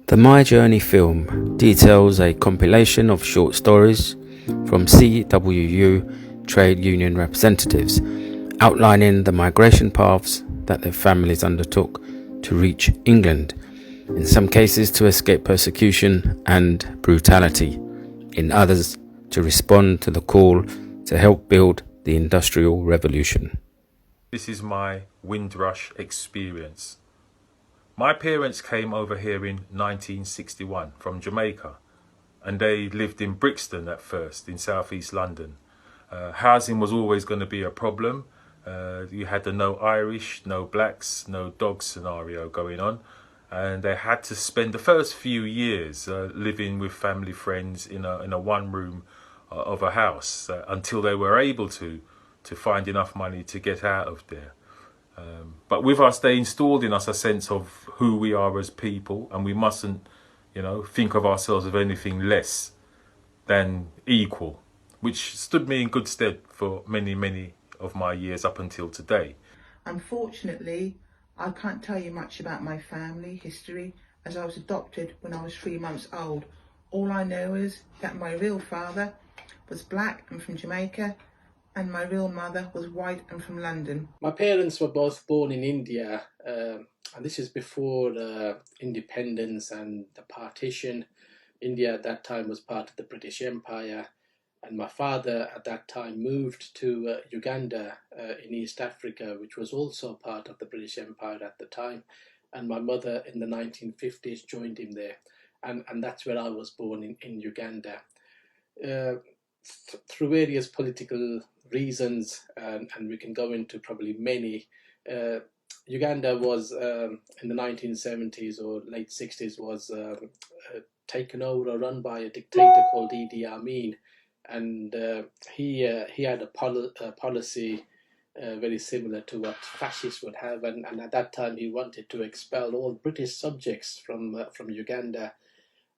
The My Journey film details a compilation of short stories from CWU trade union representatives outlining the migration paths that their families undertook to reach England, in some cases to escape persecution and brutality, in others to respond to the call to help build the Industrial Revolution. This is my Windrush experience. My parents came over here in 1961 from Jamaica, and they lived in Brixton at first in southeast London. Housing was always going to be a problem. You had the no Irish, no blacks, no dogs scenario going on, and they had to spend the first few years living with family friends in a one room of a house until they were able to find enough money to get out of there. But with us, they installed in us a sense of who we are as people, and we mustn't, think of ourselves as anything less than equal, which stood me in good stead for many, many of my years up until today. Unfortunately, I can't tell you much about my family history, as I was adopted when I was 3 months old. All I know is that my real father was black and from Jamaica, and my real mother was white and from London. My parents were both born in India, and this is before independence and the partition. India at that time was part of the British Empire, and my father at that time moved to Uganda in East Africa, which was also part of the British Empire at the time, and my mother in the 1950s joined him there, and that's where I was born in Uganda. Through various political reasons, and we can go into probably many, Uganda was in the 1970s or late 60s was taken over or run by a dictator called Idi Amin, and he had a policy very similar to what fascists would have, and at that time he wanted to expel all British subjects from Uganda,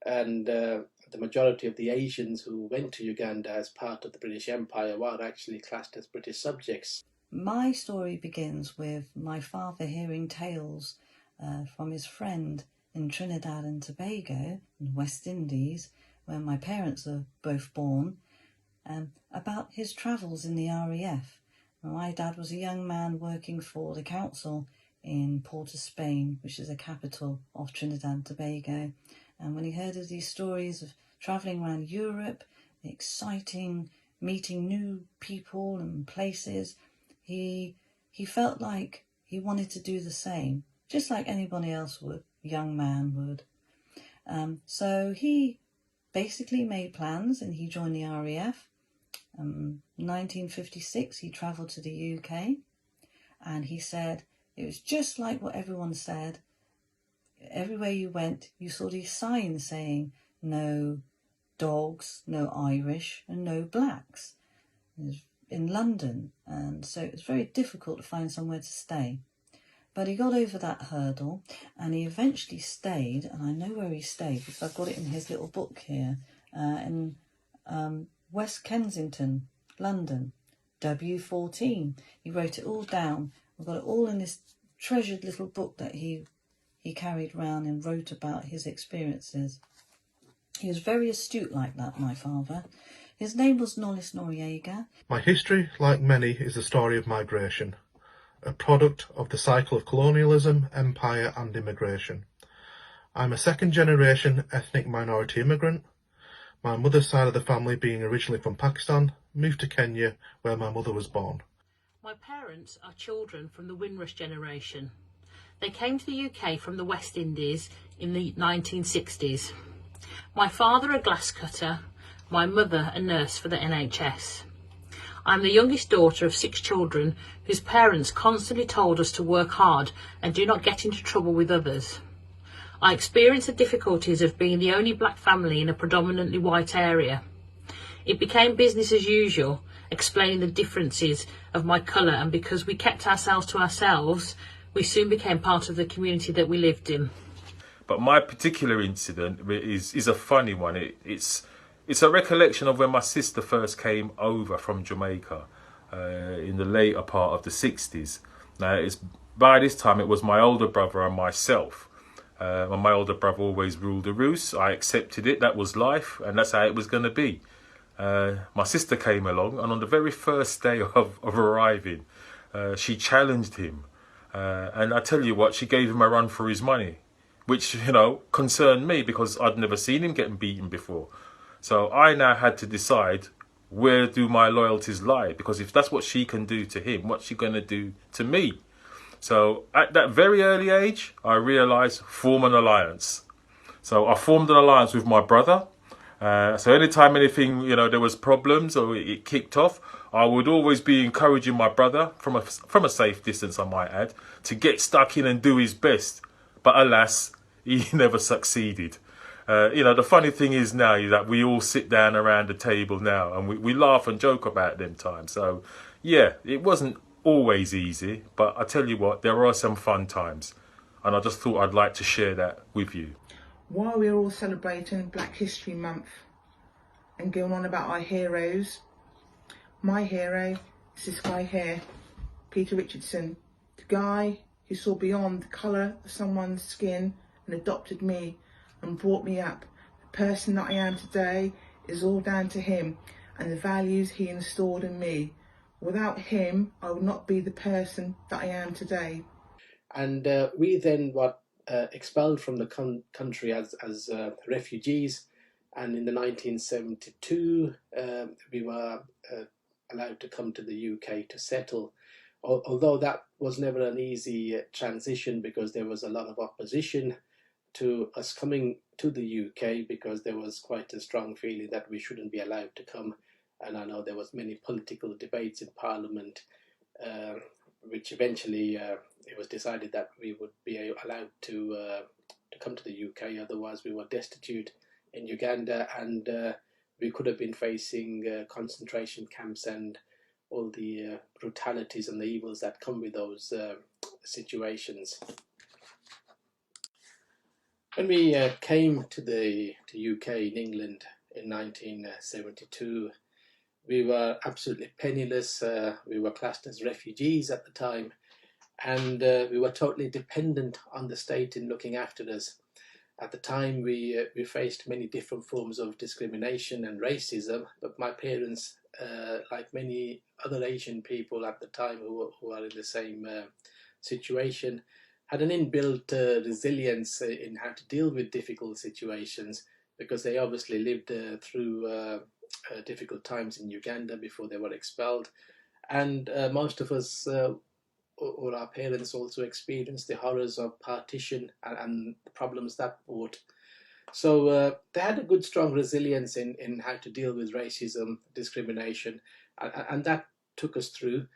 and the majority of the Asians who went to Uganda as part of the British Empire were actually classed as British subjects. My story begins with my father hearing tales from his friend in Trinidad and Tobago, in West Indies, where my parents are both born, about his travels in the RAF. My dad was a young man working for the council in Port of Spain, which is the capital of Trinidad and Tobago. And when he heard of these stories of travelling around Europe, exciting, meeting new people and places, he felt like he wanted to do the same, just like anybody else would, a young man would. So he basically made plans and he joined the RAF. 1956, he travelled to the UK, and he said it was just like what everyone said. Everywhere you went, you saw these signs saying no dogs, no Irish, and no blacks in London, and so it was very difficult to find somewhere to stay. But he got over that hurdle, and he eventually stayed, and I know where he stayed because I've got it in his little book here, in West Kensington, London, W14. He wrote it all down. I've got it all in this treasured little book that he carried around and wrote about his experiences. He was very astute like that, my father. His name was Nollis Noriega. My history, like many, is a story of migration, a product of the cycle of colonialism, empire and immigration. I'm a second-generation ethnic minority immigrant. My mother's side of the family, being originally from Pakistan, moved to Kenya, where my mother was born. My parents are children from the Windrush generation. They came to the UK from the West Indies in the 1960s. My father a glass cutter, my mother a nurse for the NHS. I'm the youngest daughter of 6 children whose parents constantly told us to work hard and do not get into trouble with others. I experienced the difficulties of being the only black family in a predominantly white area. It became business as usual, explaining the differences of my colour, and because we kept ourselves to ourselves, we soon became part of the community that we lived in. But my particular incident is a funny one. It's a recollection of when my sister first came over from Jamaica in the later part of the 60s. Now, by this time, it was my older brother and myself. And my older brother always ruled the roost. I accepted it. That was life, and that's how it was going to be. My sister came along, and on the very first day of arriving, she challenged him. And I tell you what, she gave him a run for his money, which, concerned me because I'd never seen him getting beaten before. So I now had to decide, where do my loyalties lie? Because if that's what she can do to him, what's she going to do to me? So at that very early age, I realised, form an alliance. So I formed an alliance with my brother. So anytime anything, there was problems or it kicked off, I would always be encouraging my brother from a safe distance, I might add, to get stuck in and do his best. But alas, he never succeeded. The funny thing is now is that we all sit down around the table now and we laugh and joke about them times. So yeah, it wasn't always easy, but I tell you what, there are some fun times. And I just thought I'd like to share that with you. While we're all celebrating Black History Month and going on about our heroes, my hero is this guy here, Peter Richardson, the guy who saw beyond the colour of someone's skin and adopted me and brought me up. The person that I am today is all down to him and the values he installed in me. Without him, I would not be the person that I am today. And we then were expelled from the country as refugees, and in the 1972 we were allowed to come to the UK to settle. Although that was never an easy transition, because there was a lot of opposition to us coming to the UK, because there was quite a strong feeling that we shouldn't be allowed to come. And I know there was many political debates in Parliament, which eventually it was decided that we would be allowed to come to the UK. Otherwise, we were destitute in Uganda, and we could have been facing concentration camps and all the brutalities and the evils that come with those situations. When we came to the UK in England in 1972, we were absolutely penniless. We were classed as refugees at the time, and we were totally dependent on the state in looking after us. At the time, we faced many different forms of discrimination and racism, but my parents, like many other Asian people at the time who are in the same situation, had an inbuilt resilience in how to deal with difficult situations, because they obviously lived through difficult times in Uganda before they were expelled. And most of us, or our parents, also experienced the horrors of partition and the problems that brought. So they had a good, strong resilience in how to deal with racism, discrimination, and that took us through.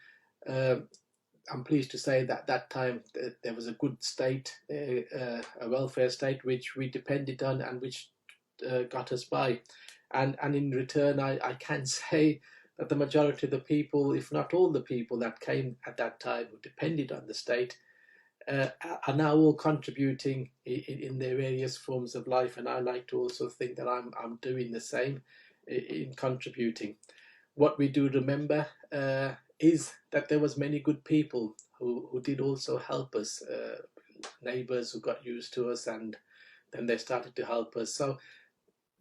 I'm pleased to say that that time there was a good state, a welfare state, which we depended on and which got us by. And in return, I can say that the majority of the people, if not all the people that came at that time who depended on the state, are now all contributing in their various forms of life. And I like to also think that I'm doing the same in contributing. What we do remember is that there was many good people who did also help us, neighbours who got used to us, and then they started to help us. So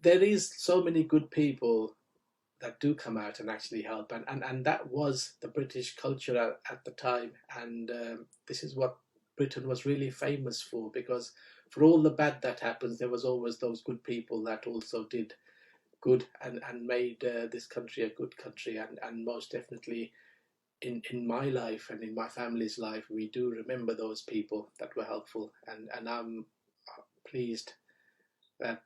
there is so many good people that do come out and actually help, and that was the British culture at the time, and this is what Britain was really famous for, because for all the bad that happens, there was always those good people that also did good and made this country a good country. And most definitely in my life and in my family's life, we do remember those people that were helpful, and I'm pleased that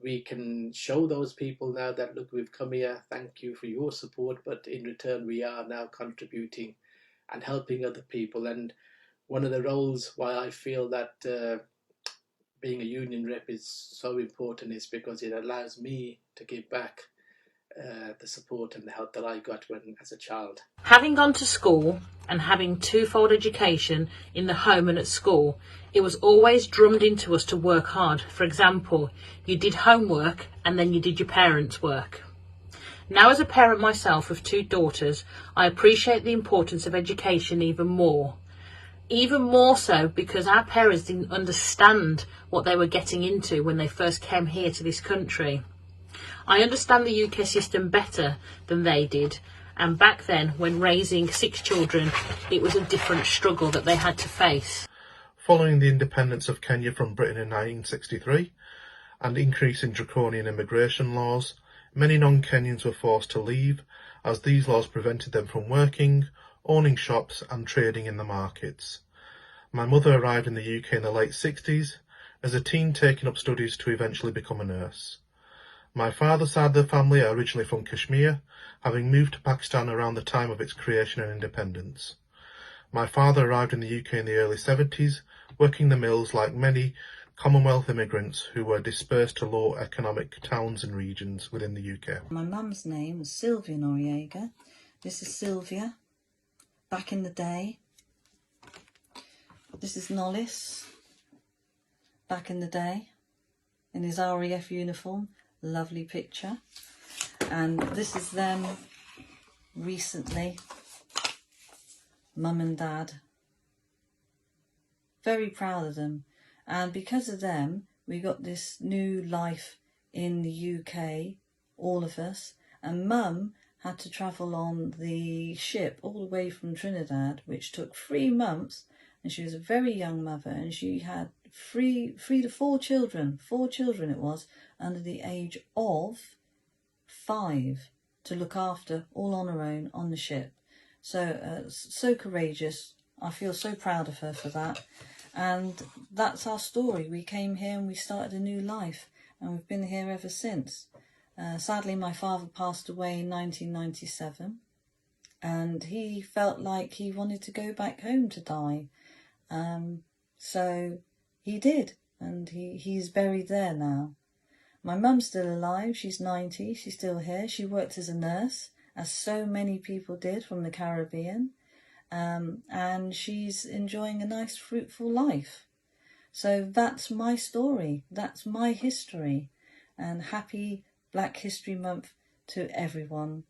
we can show those people now that, look, we've come here, thank you for your support, but in return we are now contributing and helping other people. And one of the roles why I feel that being a union rep is so important is because it allows me to give back the support and the help that I got when as a child. Having gone to school and having twofold education in the home and at school, it was always drummed into us to work hard. For example, you did homework and then you did your parents' work. Now, as a parent myself of two daughters, I appreciate the importance of education even more. Even more so because our parents didn't understand what they were getting into when they first came here to this country. I understand the UK system better than they did, and back then, when raising 6 children, it was a different struggle that they had to face. Following the independence of Kenya from Britain in 1963 and increase in draconian immigration laws, many non-Kenyans were forced to leave, as these laws prevented them from working, owning shops and trading in the markets. My mother arrived in the UK in the late 60s, as a teen taking up studies to eventually become a nurse. My father's side of the family are originally from Kashmir, having moved to Pakistan around the time of its creation and independence. My father arrived in the UK in the early 70s, working the mills like many Commonwealth immigrants who were dispersed to low economic towns and regions within the UK. My mum's name was Sylvia Noriega. This is Sylvia, back in the day. This is Nollis, back in the day, in his RAF uniform. Lovely picture. And this is them recently, mum and dad. Very proud of them. And because of them, we got this new life in the UK, all of us. And mum had to travel on the ship all the way from Trinidad, which took 3 months. And she was a very young mother, and she had 3 to 4 children. 4 children it was, under the age of 5, to look after, all on her own, on the ship. So, so courageous. I feel so proud of her for that. And that's our story. We came here and we started a new life, and we've been here ever since. Sadly, my father passed away in 1997, and he felt like he wanted to go back home to die. So he did, and he's buried there now. My mum's still alive. She's 90. She's still here. She worked as a nurse, as so many people did from the Caribbean. And she's enjoying a nice, fruitful life. So that's my story. That's my history. And happy Black History Month to everyone.